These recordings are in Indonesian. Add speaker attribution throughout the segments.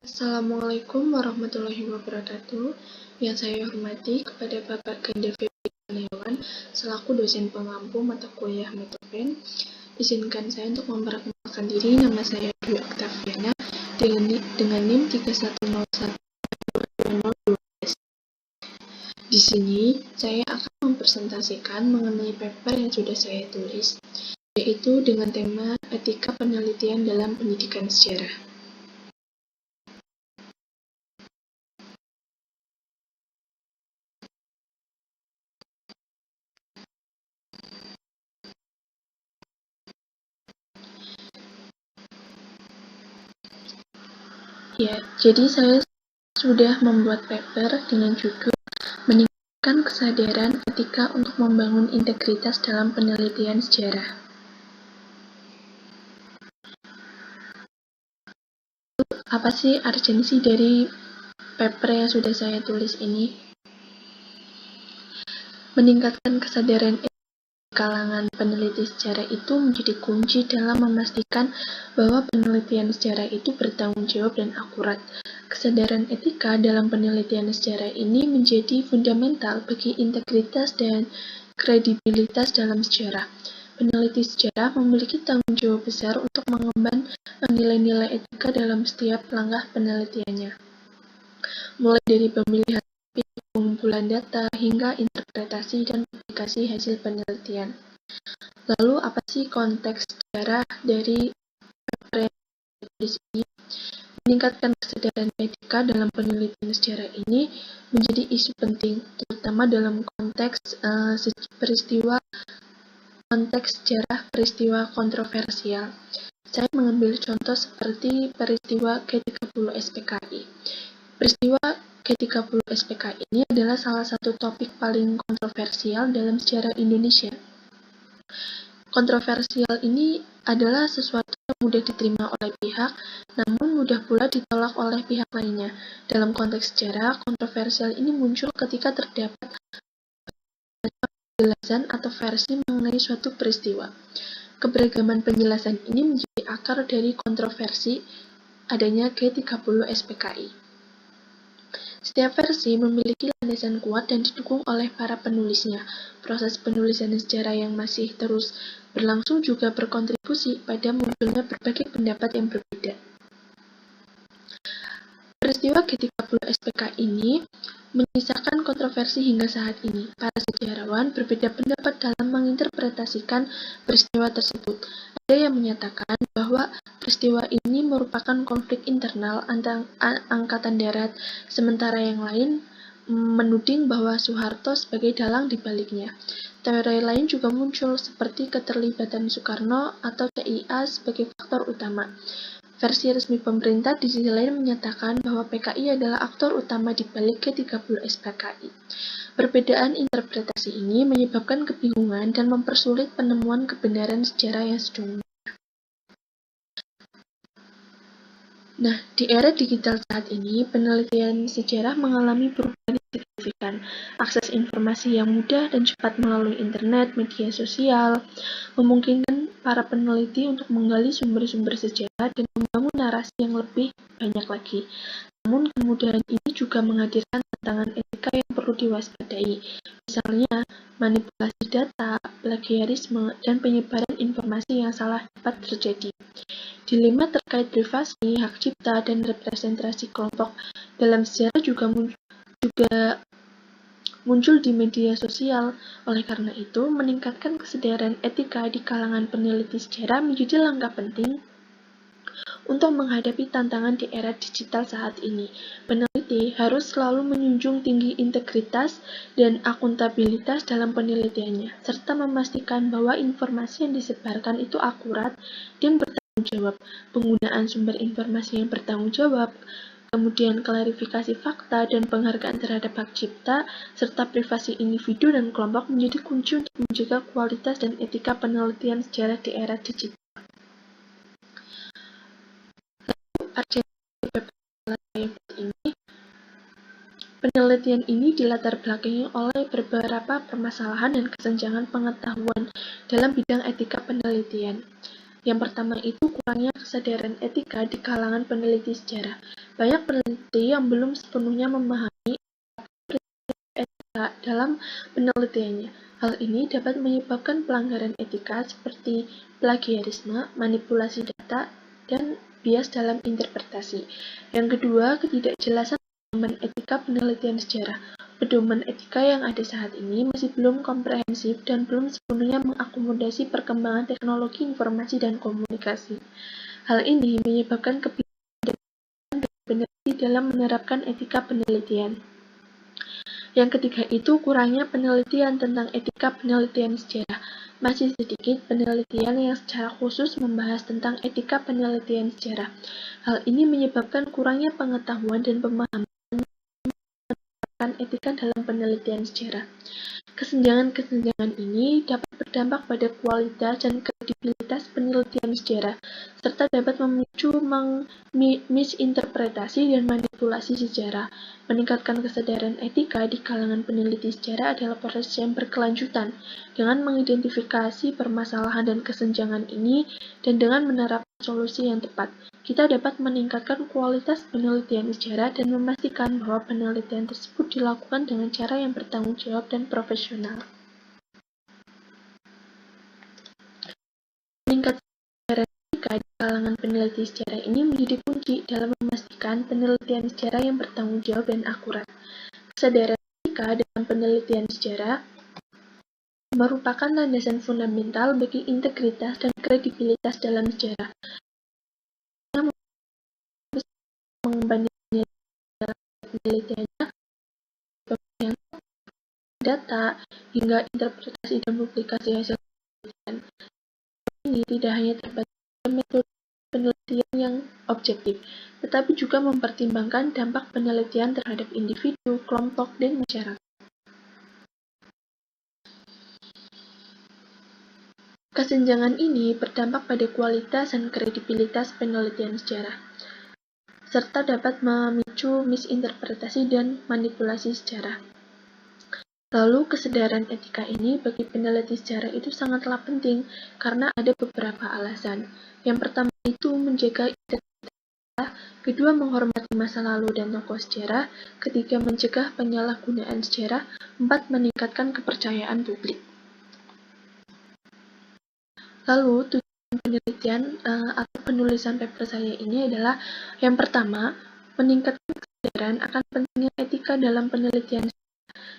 Speaker 1: Assalamualaikum warahmatullahi wabarakatuh. Yang saya hormati kepada Bapak Ganda Febri Kurniawan selaku dosen pengampu mata kuliah Metopen. Izinkan saya untuk memperkenalkan diri. Nama saya Dwi Oktaviana dengan NIM 31012012. Di sini saya akan mempresentasikan mengenai paper yang sudah saya tulis, yaitu dengan tema Etika Penelitian dalam Pendidikan Sejarah. Ya, jadi saya sudah membuat paper dengan judul Meningkatkan Kesadaran Etika untuk Membangun Integritas dalam Penelitian Sejarah. Apa sih urgensi dari paper yang sudah saya tulis ini? Meningkatkan kesadaran kalangan peneliti sejarah itu menjadi kunci dalam memastikan bahwa penelitian sejarah itu bertanggung jawab dan akurat. Kesadaran etika dalam penelitian sejarah ini menjadi fundamental bagi integritas dan kredibilitas dalam sejarah. Peneliti sejarah memiliki tanggung jawab besar untuk mengemban nilai-nilai etika dalam setiap langkah penelitiannya, mulai dari pemilihan pengumpulan data hingga interpretasi dan publikasi hasil penelitian. Lalu apa sih konteks sejarah dari paper yang ditulis ini? Meningkatkan kesadaran etika dalam penelitian sejarah ini menjadi isu penting, terutama dalam konteks sejarah peristiwa kontroversial. Saya mengambil contoh seperti peristiwa G30 SPKI. Peristiwa G30 SPKI ini adalah salah satu topik paling kontroversial dalam sejarah Indonesia. Kontroversial ini adalah sesuatu yang mudah diterima oleh pihak, namun mudah pula ditolak oleh pihak lainnya. Dalam konteks sejarah, kontroversial ini muncul ketika terdapat penjelasan atau versi mengenai suatu peristiwa. Keberagaman penjelasan ini menjadi akar dari kontroversi adanya G30 SPKI. Setiap versi memiliki landasan kuat dan didukung oleh para penulisnya. Proses penulisan sejarah yang masih terus berlangsung juga berkontribusi pada munculnya berbagai pendapat yang berbeda. Peristiwa G30 SPKI ini menyisakan kontroversi hingga saat ini. Para sejarawan berbeda pendapat dalam menginterpretasikan peristiwa tersebut. Ada yang menyatakan bahwa peristiwa ini merupakan konflik internal antara Angkatan Darat, sementara yang lain menuding bahwa Soeharto sebagai dalang di baliknya. Teori lain juga muncul seperti keterlibatan Soekarno atau CIA sebagai faktor utama. Versi resmi pemerintah di sisi lain menyatakan bahwa PKI adalah aktor utama di balik G30 SPKI. Perbedaan interpretasi ini menyebabkan kebingungan dan mempersulit penemuan kebenaran sejarah yang sesungguhnya. Nah, di era digital saat ini, penelitian sejarah mengalami perubahan yang signifikan. Akses informasi yang mudah dan cepat melalui internet, media sosial, memungkinkan para peneliti untuk menggali sumber-sumber sejarah dan membangun narasi yang lebih banyak lagi. Namun, kemudahan ini juga menghadirkan tantangan etika yang perlu diwaspadai. Misalnya, manipulasi data, plagiarisme, dan penyebaran informasi yang salah dapat terjadi. Dilema terkait privasi, hak cipta, dan representasi kelompok dalam sejarah juga muncul di media sosial. Oleh karena itu, meningkatkan kesadaran etika di kalangan peneliti sejarah menjadi langkah penting untuk menghadapi tantangan di era digital saat ini. Peneliti harus selalu menjunjung tinggi integritas dan akuntabilitas dalam penelitiannya, serta memastikan bahwa informasi yang disebarkan itu akurat dan bertanggung jawab. Penggunaan sumber informasi yang bertanggung jawab, kemudian klarifikasi fakta dan penghargaan terhadap hak cipta, serta privasi individu dan kelompok menjadi kunci untuk menjaga kualitas dan etika penelitian sejarah di era digital. Penelitian ini dilatar belakangi oleh beberapa permasalahan dan kesenjangan pengetahuan dalam bidang etika penelitian. Yang pertama itu kurangnya kesadaran etika di kalangan peneliti sejarah. Banyak peneliti yang belum sepenuhnya memahami etika dalam penelitiannya. Hal ini dapat menyebabkan pelanggaran etika seperti plagiarisme, manipulasi data, dan bias dalam interpretasi. Yang kedua, ketidakjelasan pedoman etika penelitian sejarah. Pedoman etika yang ada saat ini masih belum komprehensif dan belum sepenuhnya mengakomodasi perkembangan teknologi informasi dan komunikasi. Hal ini menyebabkan kebingungan dan peneliti dalam menerapkan etika penelitian. Yang ketiga itu kurangnya penelitian tentang etika penelitian sejarah. Masih sedikit penelitian yang secara khusus membahas tentang etika penelitian sejarah. Hal ini menyebabkan kurangnya pengetahuan dan pemahaman tentang etika dalam penelitian sejarah. Kesenjangan-kesenjangan ini dapat berdampak pada kualitas dan kredibilitas penelitian sejarah, serta dapat memicu misinterpretasi dan manipulasi sejarah. Meningkatkan kesadaran etika di kalangan peneliti sejarah adalah proses yang berkelanjutan. Dengan mengidentifikasi permasalahan dan kesenjangan ini, dan dengan menerapkan solusi yang tepat, kita dapat meningkatkan kualitas penelitian sejarah dan memastikan bahwa penelitian tersebut dilakukan dengan cara yang bertanggung jawab dan profesional. Meningkatkan kesadaran etika di kalangan peneliti sejarah ini menjadi kunci dalam memastikan penelitian sejarah yang bertanggung jawab dan akurat. Kesadaran etika dalam penelitian sejarah merupakan landasan fundamental bagi integritas dan kredibilitas dalam sejarah. Membandingkan penelitiannya, yang data, hingga interpretasi dan publikasi hasil penelitian. Ini tidak hanya terbatas pada metode penelitian yang objektif, tetapi juga mempertimbangkan dampak penelitian terhadap individu, kelompok, dan masyarakat. Kesenjangan ini berdampak pada kualitas dan kredibilitas penelitian sejarah, serta dapat memicu misinterpretasi dan manipulasi sejarah. Lalu, kesadaran etika ini bagi peneliti sejarah itu sangatlah penting karena ada beberapa alasan. Yang pertama itu menjaga integritas, kedua menghormati masa lalu dan tokoh sejarah, ketiga mencegah penyalahgunaan sejarah, empat meningkatkan kepercayaan publik. Lalu, tujuan penelitian atau penulisan paper saya ini adalah yang pertama, meningkatkan kesadaran akan pentingnya etika dalam penelitian.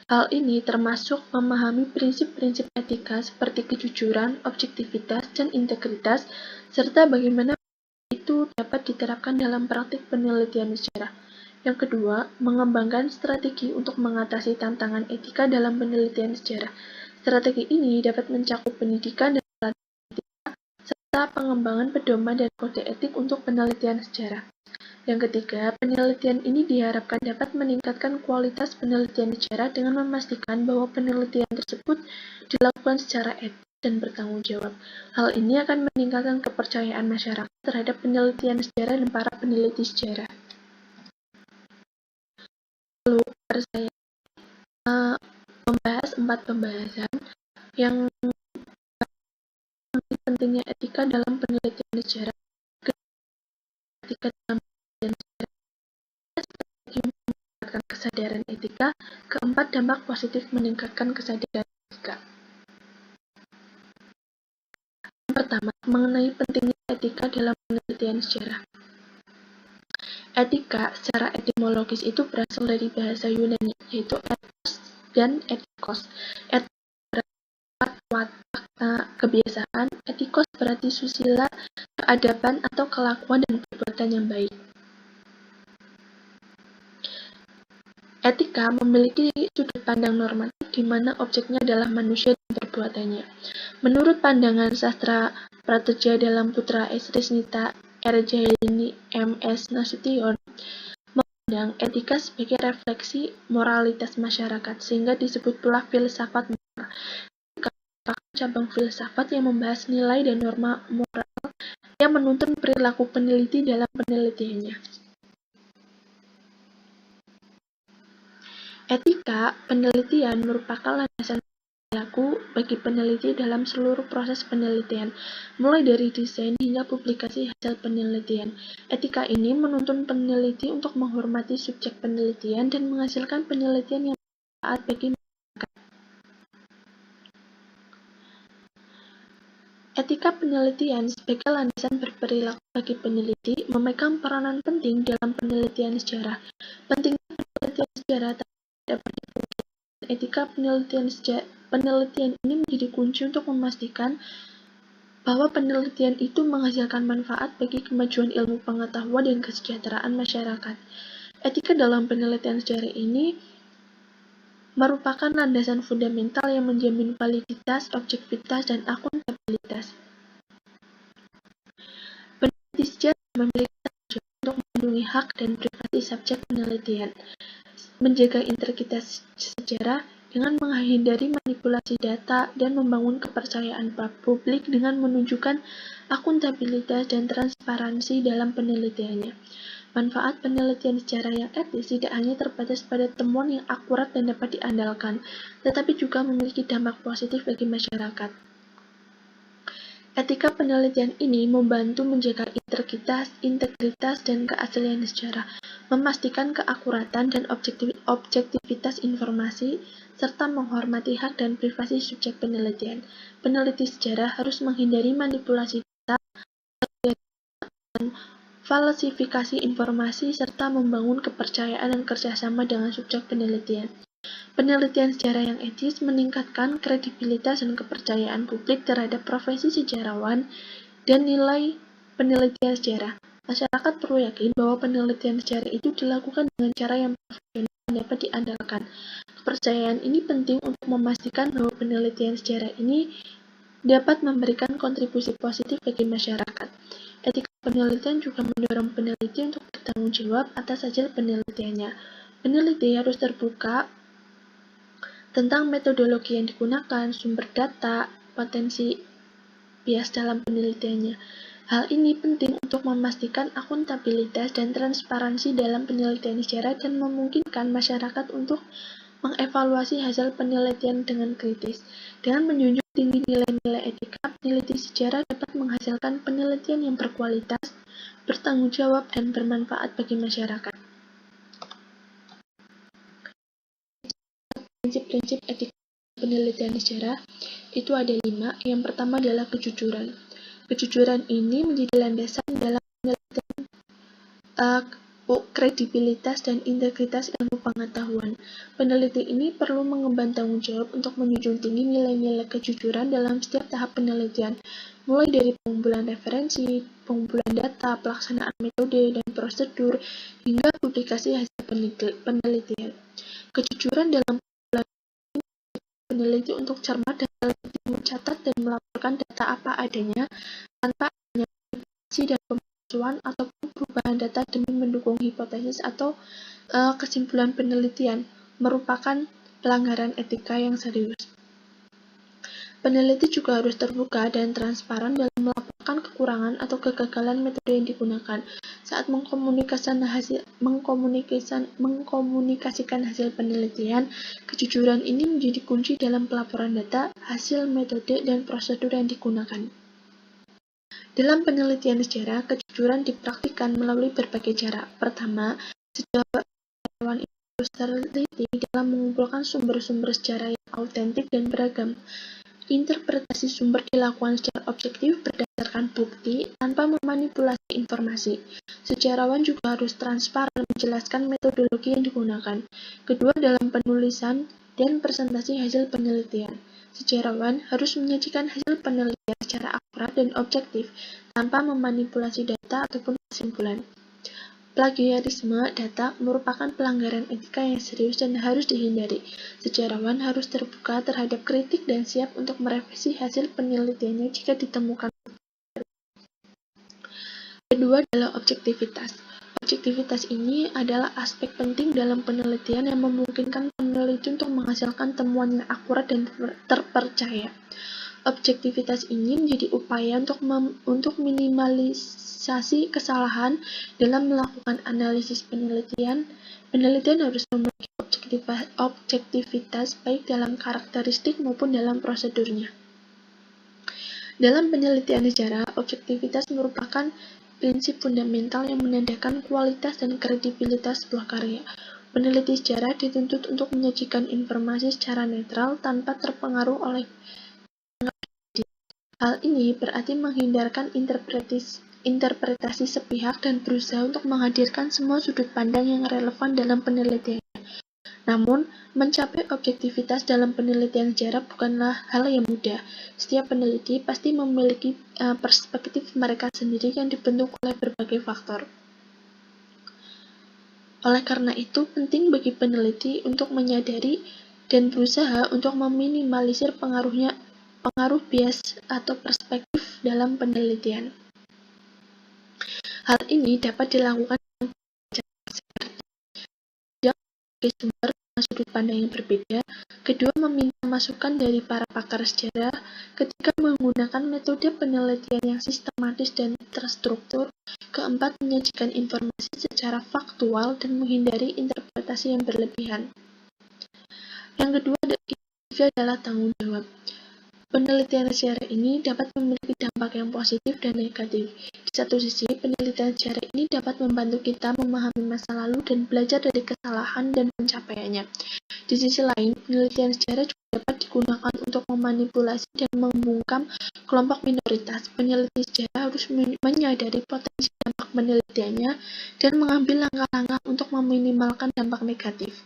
Speaker 1: Hal ini termasuk memahami prinsip-prinsip etika seperti kejujuran, objektivitas, dan integritas, serta bagaimana itu dapat diterapkan dalam praktik penelitian sejarah. Yang kedua, mengembangkan strategi untuk mengatasi tantangan etika dalam penelitian sejarah. Strategi ini dapat mencakup pendidikan dan pelatihan etika, serta pengembangan pedoman dan kode etik untuk penelitian sejarah. Yang ketiga, penelitian ini diharapkan dapat meningkatkan kualitas penelitian sejarah dengan memastikan bahwa penelitian tersebut dilakukan secara etis dan bertanggung jawab. Hal ini akan meningkatkan kepercayaan masyarakat terhadap penelitian sejarah dan para peneliti sejarah. Lalu, saya membahas 4 pembahasan yang pentingnya etika dalam penelitian sejarah, etika dalam meningkatkan kesadaran etika, keempat dampak positif meningkatkan kesadaran etika. Yang pertama, mengenai pentingnya etika dalam penelitian sejarah. Etika secara etimologis itu berasal dari bahasa Yunani, yaitu ethos dan etikos. Ethos berarti watak, kebiasaan, etikos berarti susila, keadaban atau kelakuan dan perbuatan yang baik. Etika memiliki sudut pandang normatif di mana objeknya adalah manusia dan perbuatannya. Menurut pandangan sastra Prateja dalam Putra S. Risnita R. Jailini M. S. Nasution, memandang etika sebagai refleksi moralitas masyarakat, sehingga disebut pula filsafat moral. Etika merupakan cabang filsafat yang membahas nilai dan norma moral yang menuntun perilaku peneliti dalam penelitiannya. Etika penelitian merupakan landasan berlaku bagi peneliti dalam seluruh proses penelitian, mulai dari desain hingga publikasi hasil penelitian. Etika ini menuntun peneliti untuk menghormati subjek penelitian dan menghasilkan penelitian yang bermanfaat bagi masyarakat. Etika penelitian sebagai landasan berperilaku bagi peneliti memegang peranan penting dalam penelitian sejarah. Pentingnya penelitian sejarah tak dapat dipungkiri. Etika penelitian ini menjadi kunci untuk memastikan bahwa penelitian itu menghasilkan manfaat bagi kemajuan ilmu pengetahuan dan kesejahteraan masyarakat. Etika dalam penelitian sejarah ini merupakan landasan fundamental yang menjamin validitas, objektivitas, dan akuntabilitas. Peneliti sejarah memiliki tanggung jawab untuk melindungi hak dan privasi subjek penelitian, menjaga integritas sejarah dengan menghindari manipulasi data, dan membangun kepercayaan publik dengan menunjukkan akuntabilitas dan transparansi dalam penelitiannya. Manfaat penelitian sejarah yang etis tidak hanya terbatas pada temuan yang akurat dan dapat diandalkan, tetapi juga memiliki dampak positif bagi masyarakat. Etika penelitian ini membantu menjaga integritas, dan keaslian sejarah, memastikan keakuratan dan objektivitas informasi, serta menghormati hak dan privasi subjek penelitian. Peneliti sejarah harus menghindari manipulasi data, dan falsifikasi informasi, serta membangun kepercayaan dan kerjasama dengan subjek penelitian. Penelitian sejarah yang etis meningkatkan kredibilitas dan kepercayaan publik terhadap profesi sejarawan dan nilai penelitian sejarah. Masyarakat perlu yakin bahwa penelitian sejarah itu dilakukan dengan cara yang profesional dan dapat diandalkan. Kepercayaan ini penting untuk memastikan bahwa penelitian sejarah ini dapat memberikan kontribusi positif bagi masyarakat. Etika penelitian juga mendorong peneliti untuk bertanggung jawab atas hasil penelitiannya. Peneliti harus terbuka tentang metodologi yang digunakan, sumber data, potensi bias dalam penelitiannya. Hal ini penting untuk memastikan akuntabilitas dan transparansi dalam penelitian sejarah dan memungkinkan masyarakat untuk mengevaluasi hasil penelitian dengan kritis. Dengan menjunjung tinggi nilai-nilai etika, peneliti sejarah dapat menghasilkan penelitian yang berkualitas, bertanggung jawab, dan bermanfaat bagi masyarakat. Prinsip-prinsip etika penelitian sejarah itu ada 5. Yang pertama adalah kejujuran. Kejujuran ini menjadi landasan dalam penelitian kredibilitas dan integritas ilmu pengetahuan. Peneliti ini perlu mengemban tanggung jawab untuk menjunjung tinggi nilai-nilai kejujuran dalam setiap tahap penelitian, mulai dari pengumpulan referensi, pengumpulan data, pelaksanaan metode dan prosedur, hingga publikasi hasil penelitian. Kejujuran dalam peneliti untuk cermat dan teliti mencatat dan melaporkan data apa adanya tanpa adanya manipulasi dan pemalsuan ataupun perubahan data demi mendukung hipotesis atau kesimpulan penelitian, merupakan pelanggaran etika yang serius. Peneliti juga harus terbuka dan transparan dalam melaporkan kekurangan atau kegagalan metode yang digunakan saat mengkomunikasikan hasil penelitian. Kejujuran ini menjadi kunci dalam pelaporan data, hasil, metode, dan prosedur yang digunakan. Dalam penelitian sejarah, kejujuran dipraktikkan melalui berbagai cara. Pertama, sejarawan harus teliti dalam mengumpulkan sumber-sumber sejarah yang autentik dan beragam. Interpretasi sumber dilakukan secara objektif berdasarkan bukti tanpa memanipulasi informasi. Sejarawan juga harus transparan menjelaskan metodologi yang digunakan. Kedua, dalam penulisan dan presentasi hasil penelitian, sejarawan harus menyajikan hasil penelitian secara akurat dan objektif tanpa memanipulasi data ataupun kesimpulan. Plagiarisme data merupakan pelanggaran etika yang serius dan harus dihindari. Sejarawan harus terbuka terhadap kritik dan siap untuk merevisi hasil penelitiannya jika ditemukan. Kedua adalah objektivitas. Objektivitas ini adalah aspek penting dalam penelitian yang memungkinkan peneliti untuk menghasilkan temuan yang akurat dan terpercaya. Objektivitas ini menjadi upaya untuk minimalisasi kesalahan dalam melakukan analisis penelitian. Penelitian harus memiliki objektivitas baik dalam karakteristik maupun dalam prosedurnya. Dalam penelitian sejarah, objektivitas merupakan prinsip fundamental yang menandakan kualitas dan kredibilitas sebuah karya. Peneliti sejarah dituntut untuk menyajikan informasi secara netral tanpa terpengaruh oleh hal ini berarti menghindarkan interpretasi sepihak dan berusaha untuk menghadirkan semua sudut pandang yang relevan dalam penelitian. Namun, mencapai objektivitas dalam penelitian sejarah bukanlah hal yang mudah. Setiap peneliti pasti memiliki perspektif mereka sendiri yang dibentuk oleh berbagai faktor. Oleh karena itu, penting bagi peneliti untuk menyadari dan berusaha untuk meminimalisir pengaruh bias atau perspektif dalam penelitian. Hal ini dapat dilakukan dengan sebagai sumber sudut pandang yang berbeda. Kedua, meminta masukan dari para pakar sejarah. Ketiga, menggunakan metode penelitian yang sistematis dan terstruktur. Keempat, menyajikan informasi secara faktual dan menghindari interpretasi yang berlebihan. Yang kedua adalah tanggung jawab. Penelitian sejarah ini dapat memiliki dampak yang positif dan negatif. Di satu sisi, penelitian sejarah ini dapat membantu kita memahami masa lalu dan belajar dari kesalahan dan pencapaiannya. Di sisi lain, penelitian sejarah juga dapat digunakan untuk memanipulasi dan membungkam kelompok minoritas. Peneliti sejarah harus menyadari potensi dampak penelitiannya dan mengambil langkah-langkah untuk meminimalkan dampak negatif.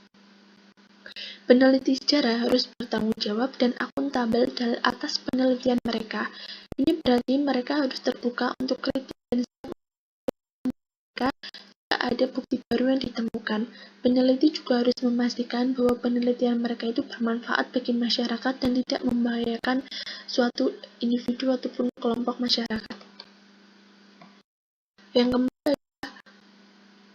Speaker 1: Peneliti sejarah harus bertanggung jawab dan akuntabel atas penelitian mereka. Ini berarti mereka harus terbuka untuk kritik dan mereka jika ada bukti baru yang ditemukan. Peneliti juga harus memastikan bahwa penelitian mereka itu bermanfaat bagi masyarakat dan tidak membahayakan suatu individu ataupun kelompok masyarakat. Yang keempat adalah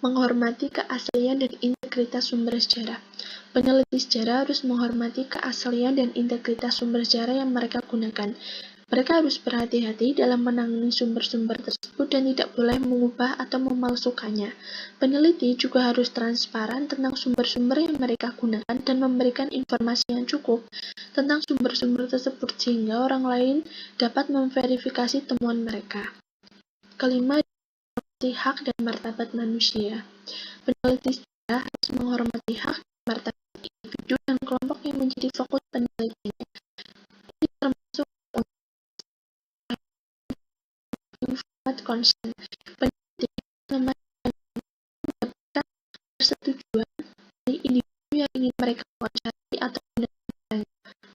Speaker 1: menghormati keaslian dan integritas sumber sejarah. Peneliti sejarah harus menghormati keaslian dan integritas sumber sejarah yang mereka gunakan. Mereka harus berhati-hati dalam menangani sumber-sumber tersebut dan tidak boleh mengubah atau memalsukannya. Peneliti juga harus transparan tentang sumber-sumber yang mereka gunakan dan memberikan informasi yang cukup tentang sumber-sumber tersebut sehingga orang lain dapat memverifikasi temuan mereka. Kelima, menghormati hak dan martabat manusia. Peneliti sejarah harus menghormati hak dan martabat individu dan kelompok yang menjadi fokus penelitiannya. Ini termasuk informed consent. Peneliti mendapatkan persetujuan dari individu yang ingin mereka wawancarai atau mendengarkannya.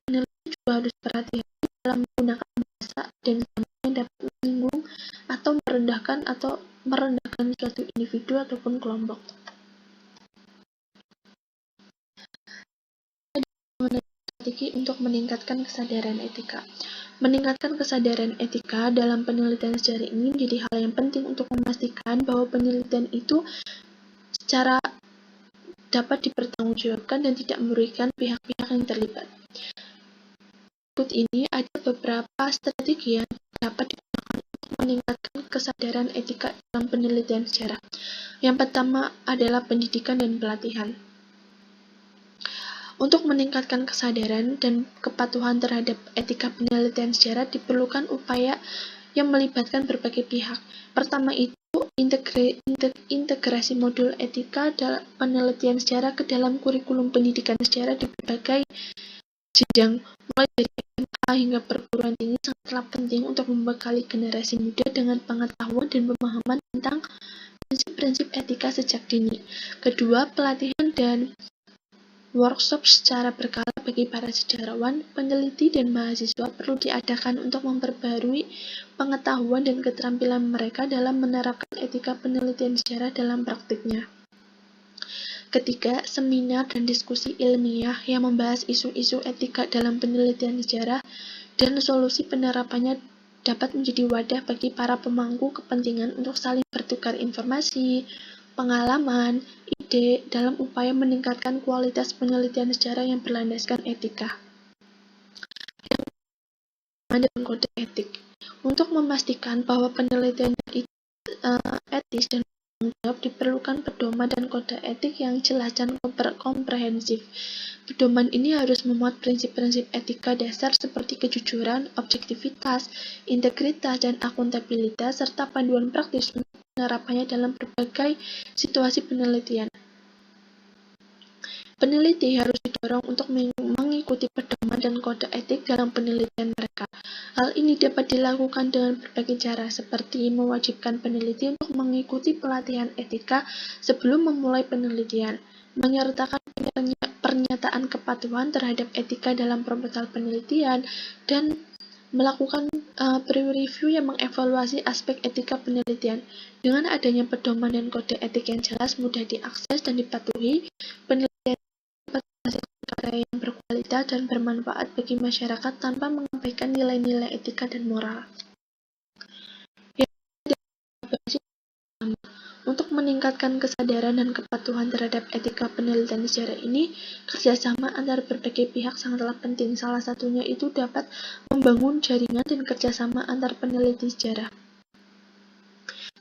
Speaker 1: Peneliti juga harus berhati-hati dalam menggunakan bahasa dan zaman yang dapat menyinggung atau merendahkan suatu individu ataupun kelompok. Strategi untuk meningkatkan kesadaran etika. Meningkatkan kesadaran etika dalam penelitian sejarah ini menjadi hal yang penting untuk memastikan bahwa penelitian itu secara dapat dipertanggungjawabkan dan tidak merugikan pihak-pihak yang terlibat. Berikut ini ada beberapa strategi yang dapat digunakan untuk meningkatkan kesadaran etika dalam penelitian sejarah. Yang pertama adalah pendidikan dan pelatihan. Untuk meningkatkan kesadaran dan kepatuhan terhadap etika penelitian sejarah diperlukan upaya yang melibatkan berbagai pihak. Pertama itu, integrasi modul etika dalam penelitian sejarah ke dalam kurikulum pendidikan sejarah di berbagai jenjang, mulai dari SMA hingga perguruan tinggi sangatlah penting untuk membekali generasi muda dengan pengetahuan dan pemahaman tentang prinsip-prinsip etika sejak dini. Kedua, pelatihan dan workshop secara berkala bagi para sejarawan, peneliti, dan mahasiswa perlu diadakan untuk memperbarui pengetahuan dan keterampilan mereka dalam menerapkan etika penelitian sejarah dalam praktiknya. Ketiga, seminar dan diskusi ilmiah yang membahas isu-isu etika dalam penelitian sejarah dan solusi penerapannya dapat menjadi wadah bagi para pemangku kepentingan untuk saling bertukar informasi, pengalaman, ide dalam upaya meningkatkan kualitas penelitian sejarah yang berlandaskan etika. pedoman dan kode etik. Untuk memastikan bahwa penelitian itu etis dan bertanggung jawab, diperlukan pedoman dan kode etik yang jelas dan komprehensif. Pedoman ini harus memuat prinsip-prinsip etika dasar seperti kejujuran, objektivitas, integritas, dan akuntabilitas, serta panduan praktis untuk penerapannya dalam berbagai situasi penelitian. Peneliti harus didorong untuk mengikuti pedoman dan kode etik dalam penelitian mereka. Hal ini dapat dilakukan dengan berbagai cara, seperti mewajibkan peneliti untuk mengikuti pelatihan etika sebelum memulai penelitian, menyertakan pernyataan kepatuhan terhadap etika dalam proposal penelitian, dan melakukan peer review yang mengevaluasi aspek etika penelitian. Dengan adanya pedoman dan kode etik yang jelas, mudah diakses, dan dipatuhi, penelitian dapat menghasilkan karya yang berkualitas dan bermanfaat bagi masyarakat tanpa mengabaikan nilai-nilai etika dan moral. Untuk meningkatkan kesadaran dan kepatuhan terhadap etika penelitian sejarah ini, kerjasama antar berbagai pihak sangatlah penting. Salah satunya itu dapat membangun jaringan dan kerjasama antar peneliti sejarah.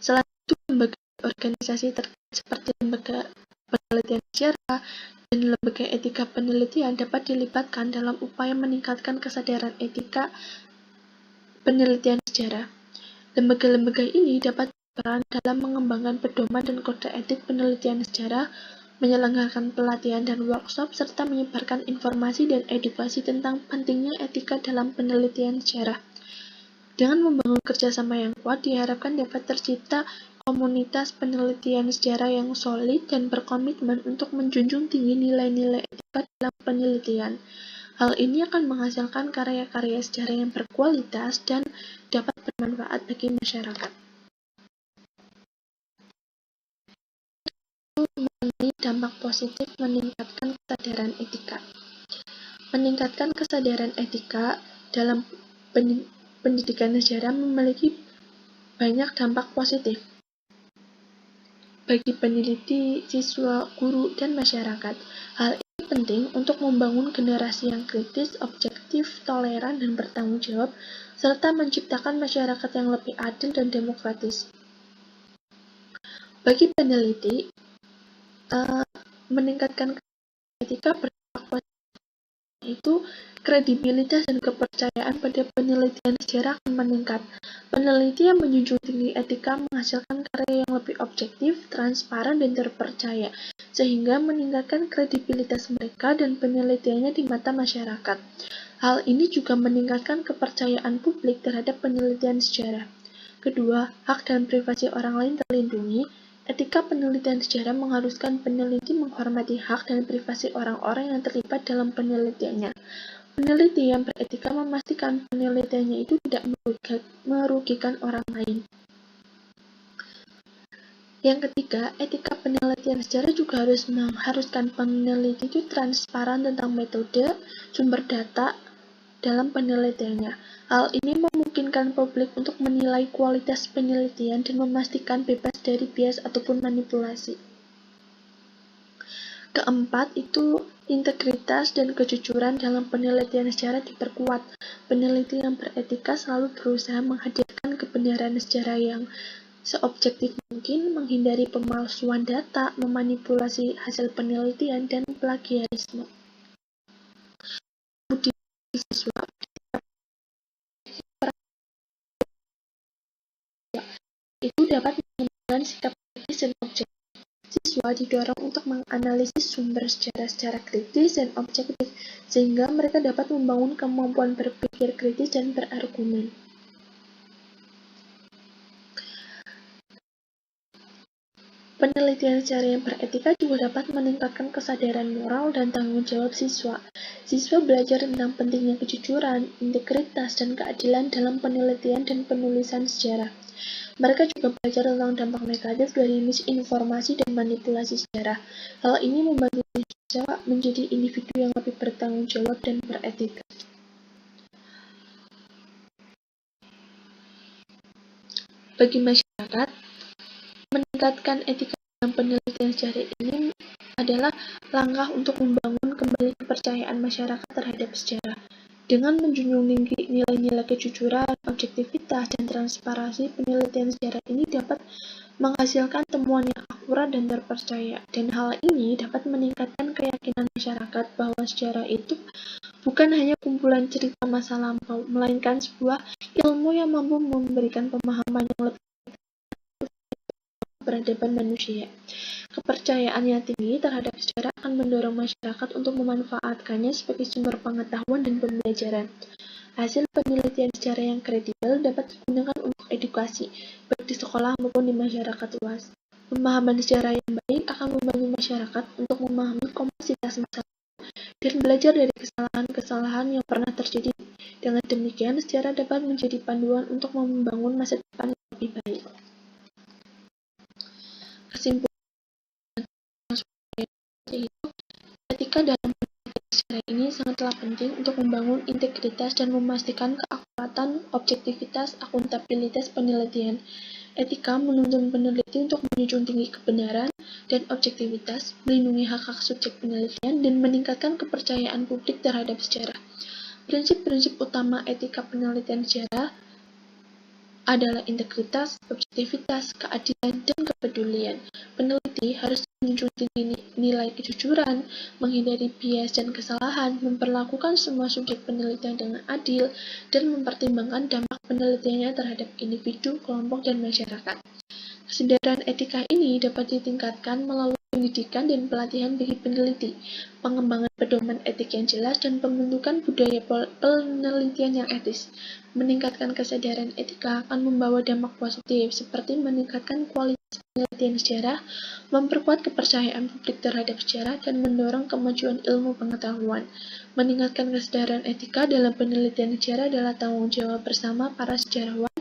Speaker 1: Selain itu, lembaga organisasi terkait seperti lembaga penelitian sejarah dan lembaga etika penelitian dapat dilibatkan dalam upaya meningkatkan kesadaran etika penelitian sejarah. Lembaga-lembaga ini dapat berperan dalam mengembangkan pedoman dan kode etik penelitian sejarah, menyelenggarakan pelatihan dan workshop, serta menyebarkan informasi dan edukasi tentang pentingnya etika dalam penelitian sejarah. Dengan membangun kerjasama yang kuat, diharapkan dapat tercipta komunitas penelitian sejarah yang solid dan berkomitmen untuk menjunjung tinggi nilai-nilai etika dalam penelitian. Hal ini akan menghasilkan karya-karya sejarah yang berkualitas dan dapat bermanfaat bagi masyarakat. Mengenai dampak positif meningkatkan kesadaran etika. Meningkatkan kesadaran etika dalam pendidikan sejarah memiliki banyak dampak positif bagi peneliti, siswa, guru, dan masyarakat. Hal ini penting untuk membangun generasi yang kritis, objektif, toleran, dan bertanggung jawab, serta menciptakan masyarakat yang lebih adil dan demokratis. Bagi peneliti, meningkatkan etika berdampak positif itu kredibilitas dan kepercayaan pada penelitian sejarah akan meningkat. Peneliti yang menjunjung tinggi etika menghasilkan karya yang lebih objektif, transparan, dan terpercaya, sehingga meningkatkan kredibilitas mereka dan penelitiannya di mata masyarakat. Hal ini juga meningkatkan kepercayaan publik terhadap penelitian sejarah. Kedua, hak dan privasi orang lain terlindungi. Etika penelitian sejarah mengharuskan peneliti menghormati hak dan privasi orang-orang yang terlibat dalam penelitiannya. Peneliti yang beretika memastikan penelitiannya itu tidak merugikan orang lain. Yang ketiga, etika penelitian sejarah juga harus mengharuskan peneliti itu transparan tentang metode, sumber data dalam penelitiannya. Hal ini memungkinkan publik untuk menilai kualitas penelitian dan memastikan bebas dari bias ataupun manipulasi. Keempat, itu integritas dan kejujuran dalam penelitian sejarah diperkuat. Peneliti yang beretika selalu berusaha menghadirkan kebenaran sejarah yang seobjektif mungkin, menghindari pemalsuan data, memanipulasi hasil penelitian, dan plagiarisme. Kemudian, siswa itu dapat mengembangkan sikap kritis dan objektif. Siswa didorong untuk menganalisis sumber sejarah secara kritis dan objektif, sehingga mereka dapat membangun kemampuan berpikir kritis dan berargumen. Penelitian sejarah yang beretika juga dapat meningkatkan kesadaran moral dan tanggung jawab siswa. Siswa belajar tentang pentingnya kejujuran, integritas, dan keadilan dalam penelitian dan penulisan sejarah. Mereka juga belajar tentang dampak negatif dari misinformasi dan manipulasi sejarah. Hal ini membantu siswa menjadi individu yang lebih bertanggung jawab dan beretika. Bagi masyarakat, meningkatkan etika dalam penelitian sejarah ini adalah langkah untuk membangun kembali kepercayaan masyarakat terhadap sejarah. Dengan menjunjung tinggi nilai-nilai kejujuran, objektivitas, dan transparansi, penelitian sejarah ini dapat menghasilkan temuan yang akurat dan terpercaya, dan hal ini dapat meningkatkan keyakinan masyarakat bahwa sejarah itu bukan hanya kumpulan cerita masa lampau, melainkan sebuah ilmu yang mampu memberikan pemahaman yang lebih peradaban manusia. Kepercayaan yang tinggi terhadap sejarah akan mendorong masyarakat untuk memanfaatkannya sebagai sumber pengetahuan dan pembelajaran. Hasil penelitian sejarah yang kredibel dapat digunakan untuk edukasi, baik di sekolah maupun di masyarakat luas. Pemahaman sejarah yang baik akan membantu masyarakat untuk memahami kompleksitas masalah dan belajar dari kesalahan-kesalahan yang pernah terjadi. Dengan demikian, sejarah dapat menjadi panduan untuk membangun masa depan yang lebih baik. Kesimpulan yaitu, etika dalam penelitian sejarah ini sangatlah penting untuk membangun integritas dan memastikan keakuratan, objektivitas, akuntabilitas penelitian. Etika menuntun peneliti untuk menjunjung tinggi kebenaran dan objektivitas, melindungi hak-hak subjek penelitian, dan meningkatkan kepercayaan publik terhadap sejarah. Prinsip-prinsip utama etika penelitian sejarah adalah integritas, objektivitas, keadilan, dan kepedulian. Peneliti harus menjunjung tinggi nilai kejujuran, menghindari bias dan kesalahan, memperlakukan semua subjek penelitian dengan adil, dan mempertimbangkan dampak penelitiannya terhadap individu, kelompok, dan masyarakat. Kesadaran etika ini dapat ditingkatkan melalui pendidikan dan pelatihan bagi peneliti, pengembangan pedoman etik yang jelas, dan pembentukan budaya penelitian yang etis. Meningkatkan kesadaran etika akan membawa dampak positif, seperti meningkatkan kualitas penelitian sejarah, memperkuat kepercayaan publik terhadap sejarah, dan mendorong kemajuan ilmu pengetahuan. Meningkatkan kesadaran etika dalam penelitian sejarah adalah tanggung jawab bersama para sejarawan,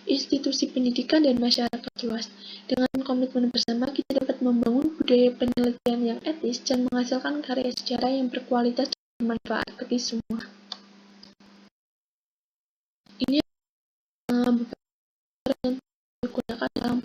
Speaker 1: institusi pendidikan, dan masyarakat luas. Dengan komitmen bersama, kita dapat membangun budaya penelitian yang etis dan menghasilkan karya sejarah yang berkualitas dan bermanfaat bagi semua. Ini beberapa yang digunakan dalam